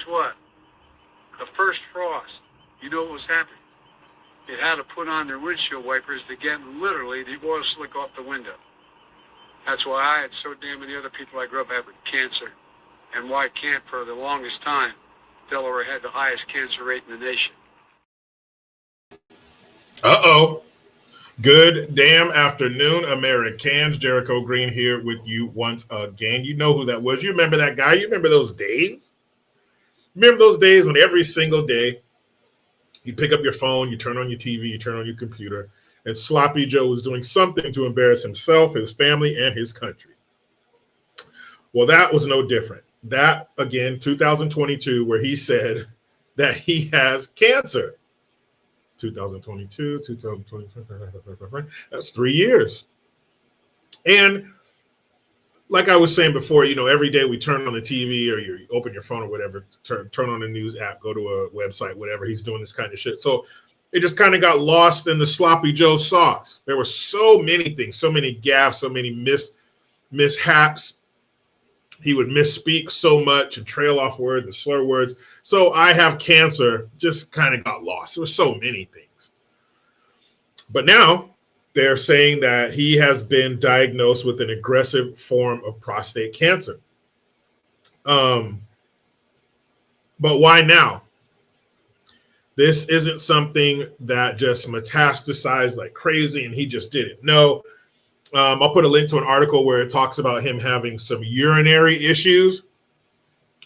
what? The first frost. You know what was happening? It had to put on their windshield wipers to get literally the oil slick off the window. That's why I and so damn many other people I grew up having cancer. And why can't, for the longest time, Delaware had the highest cancer rate in the nation. Uh-oh. Good damn afternoon, Americans. Jericho Green here with you once again. You know who that was. You remember that guy? You remember those days? Remember those days when every single day you pick up your phone, you turn on your TV, you turn on your computer, and Sloppy Joe was doing something to embarrass himself, his family, and his country. Well, that was no different. That, again, 2022, where he said that he has cancer. 2022, 2023, that's 3 years. And like I was saying before, you know, every day we turn on the TV or you open your phone or whatever, turn on a news app, go to a website, whatever, he's doing this kind of shit. So it just kind of got lost in the Sloppy Joe sauce. There were so many things, so many gaffes, so many mishaps. He would misspeak so much and trail off words and slur words. So I have cancer just kind of got lost. There were so many things. But now they're saying that he has been diagnosed with an aggressive form of prostate cancer. But why now? This isn't something that just metastasized like crazy and he just didn't know. I'll put a link to an article where it talks about him having some urinary issues.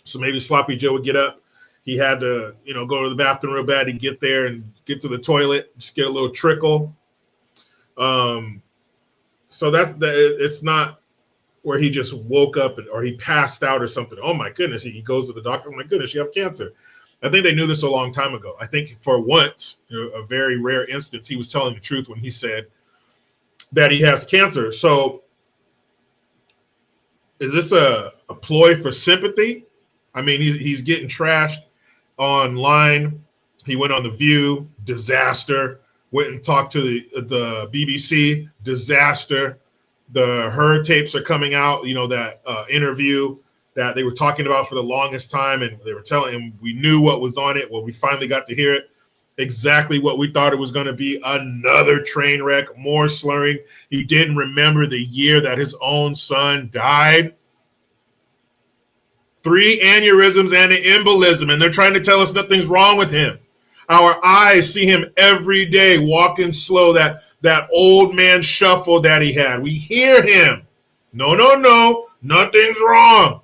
So maybe Sloppy Joe would get up. He had to, you know, go to the bathroom real bad. He'd get there and get to the toilet, just get a little trickle. So it's not where he just woke up or he passed out or something. Oh my goodness. He goes to the doctor. Oh my goodness, you have cancer. I think they knew this a long time ago. I think for once, you know, a very rare instance, he was telling the truth when he said that he has cancer. So is this a ploy for sympathy? I mean, he's getting trashed online. He went on The View, disaster. Went and talked to the BBC, disaster. The Her tapes are coming out, you know, that interview that they were talking about for the longest time, and they were telling him we knew what was on it. Well, we finally got to hear it. Exactly what we thought it was going to be. Another train wreck, more slurring. He didn't remember the year that his own son died. 3 aneurysms and an embolism, and they're trying to tell us nothing's wrong with him. Our eyes see him every day walking slow, that old man shuffle that he had. We hear him. No, nothing's wrong.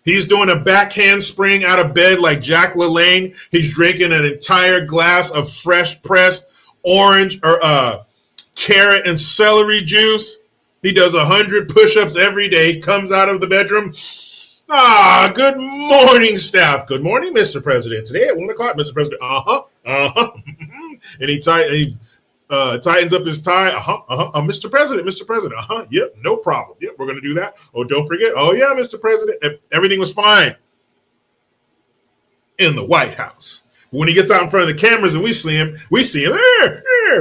He's doing a backhand spring out of bed like Jack LaLanne. He's drinking an entire glass of fresh pressed orange or carrot and celery juice. He does 100 push-ups every day. He comes out of the bedroom. Good morning, staff. Good morning, Mr. President. Today at 1 o'clock, Mr. President. And he tightens up his tie. Mr. President. Yep, no problem. Yep, we're going to do that. Oh, don't forget. Oh, yeah, Mr. President. Everything was fine in the White House. When he gets out in front of the cameras and we see him,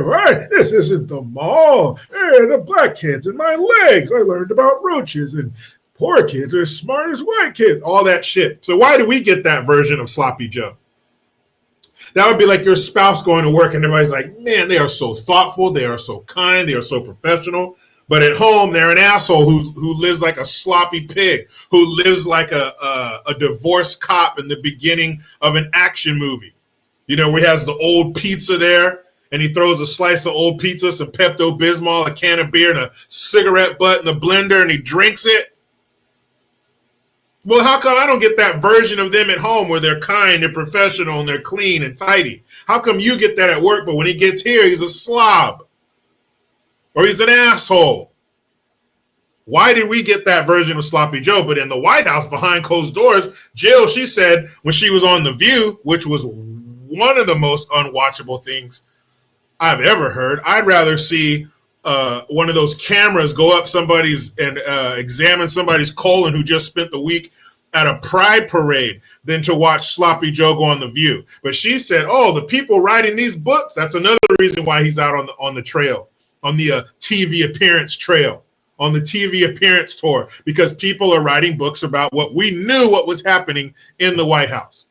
right? This isn't the mall. The black kids in my legs. I learned about roaches and poor kids are as smart as white kids. All that shit. So why do we get that version of Sloppy Joe? That would be like your spouse going to work and everybody's like, man, they are so thoughtful. They are so kind. They are so professional. But at home, they're an asshole who lives like a sloppy pig, who lives like a divorced cop in the beginning of an action movie. You know, where he has the old pizza there and he throws a slice of old pizza, some Pepto-Bismol, a can of beer, and a cigarette butt in the blender and he drinks it. Well, how come I don't get that version of them at home where they're kind and professional and they're clean and tidy? How come you get that at work, but when he gets here, he's a slob or he's an asshole? Why did we get that version of Sloppy Joe? But in the White House, behind closed doors, Jill, she said when she was on The View, which was one of the most unwatchable things I've ever heard, I'd rather see one of those cameras go up somebody's and examine somebody's colon who just spent the week at a pride parade than to watch Sloppy Joe go on The View. But she said, oh, the people writing these books, that's another reason why he's out on the trail, on the TV appearance trail. on the TV appearance tour because people are writing books about what we knew what was happening in the White House.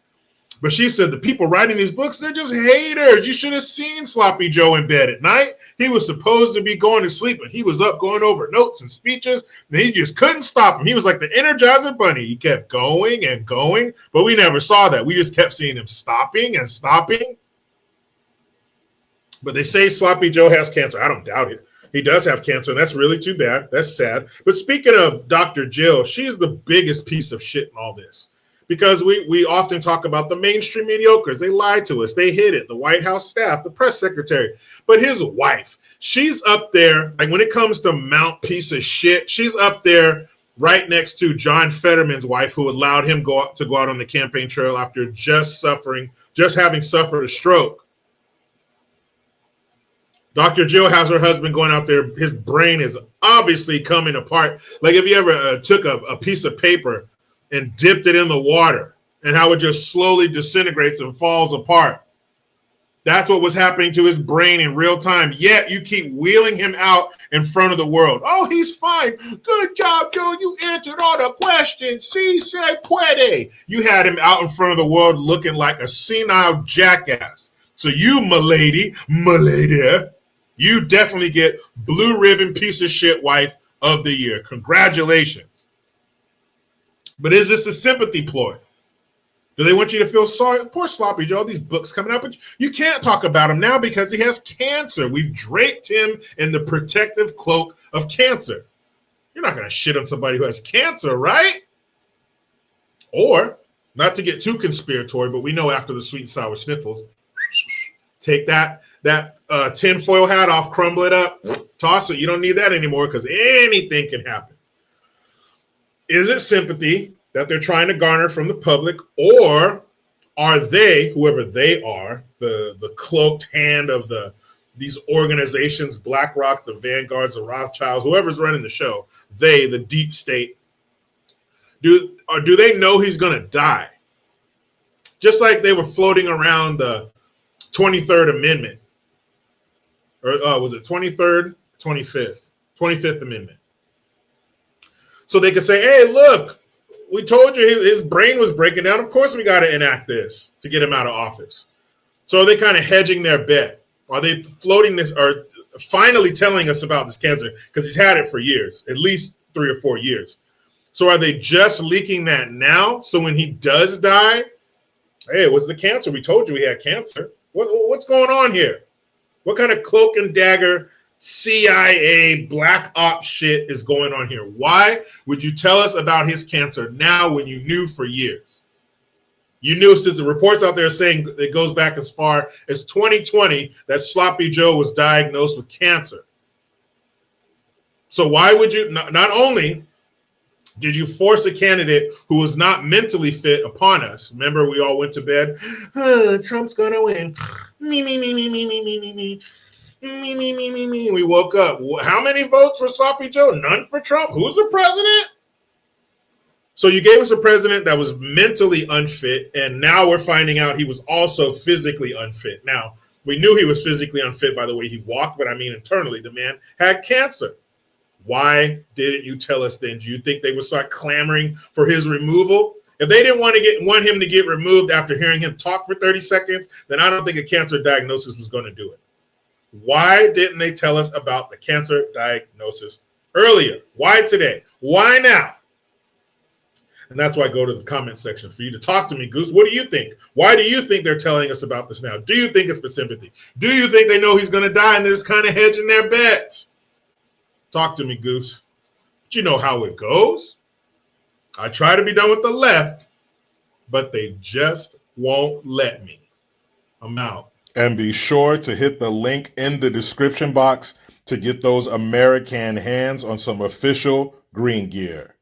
But she said the people writing these books, they're just haters. You should have seen Sloppy Joe in bed at night. He was supposed to be going to sleep, but he was up going over notes and speeches, and he just couldn't stop him. He was like the Energizer Bunny. He kept going and going, but we never saw that. We just kept seeing him stopping and stopping. But they say Sloppy Joe has cancer. I don't doubt it. He does have cancer, and that's really too bad. That's sad. But speaking of Dr. Jill, she's the biggest piece of shit in all this. Because we often talk about the mainstream mediocres. They lied to us. They hid it. The White House staff, the press secretary. But his wife, she's up there. Like when it comes to Mount piece of shit, she's up there right next to John Fetterman's wife, who allowed him to go out on the campaign trail after just having suffered a stroke. Dr. Jill has her husband going out there. His brain is obviously coming apart. Like if you ever took a piece of paper and dipped it in the water and how it just slowly disintegrates and falls apart. That's what was happening to his brain in real time. Yet you keep wheeling him out in front of the world. Oh, he's fine. Good job, Joe. You answered all the questions. Si se puede. You had him out in front of the world looking like a senile jackass. So you, milady, you definitely get blue ribbon piece of shit wife of the year. Congratulations. But is this a sympathy ploy? Do they want you to feel sorry? Poor Sloppy Joe, these books coming out, but you can't talk about him now because he has cancer. We've draped him in the protective cloak of cancer. You're not going to shit on somebody who has cancer, right? Or, not to get too conspiratory, but we know after the sweet and sour sniffles, take that tinfoil hat off, crumble it up, toss it. You don't need that anymore because anything can happen. Is it sympathy that they're trying to garner from the public, or are they, whoever they are, the cloaked hand of these organizations, BlackRock, the Vanguards, the Rothschilds, whoever's running the show, they, the deep state, do they know he's going to die? Just like they were floating around the 23rd Amendment, or was it 23rd, 25th, 25th Amendment. So they could say, hey, look, we told you his brain was breaking down. Of course we got to enact this to get him out of office. So are they kind of hedging their bet? Are they floating this or finally telling us about this cancer? Because he's had it for years, at least 3 or 4 years. So are they just leaking that now? So when he does die, hey, what's the cancer? We told you he had cancer. What's going on here? What kind of cloak and dagger CIA black ops shit is going on here? Why would you tell us about his cancer now when you knew for years? You knew since the reports out there saying it goes back as far as 2020 that Sloppy Joe was diagnosed with cancer. So why would you, not only did you force a candidate who was not mentally fit upon us? Remember, we all went to bed. Trump's gonna win. Me. We woke up. How many votes for Sloppy Joe? None for Trump. Who's the president? So you gave us a president that was mentally unfit, and now we're finding out he was also physically unfit. Now, we knew he was physically unfit by the way he walked, but I mean internally, the man had cancer. Why didn't you tell us then? Do you think they would start clamoring for his removal? If they didn't want him to get removed after hearing him talk for 30 seconds, then I don't think a cancer diagnosis was going to do it. Why didn't they tell us about the cancer diagnosis earlier? Why today? Why now? And that's why I go to the comment section for you to talk to me, Goose. What do you think? Why do you think they're telling us about this now? Do you think it's for sympathy? Do you think they know he's going to die and they're just kind of hedging their bets? Talk to me, Goose. But you know how it goes. I try to be done with the left, but they just won't let me. I'm out. And be sure to hit the link in the description box to get those American hands on some official green gear.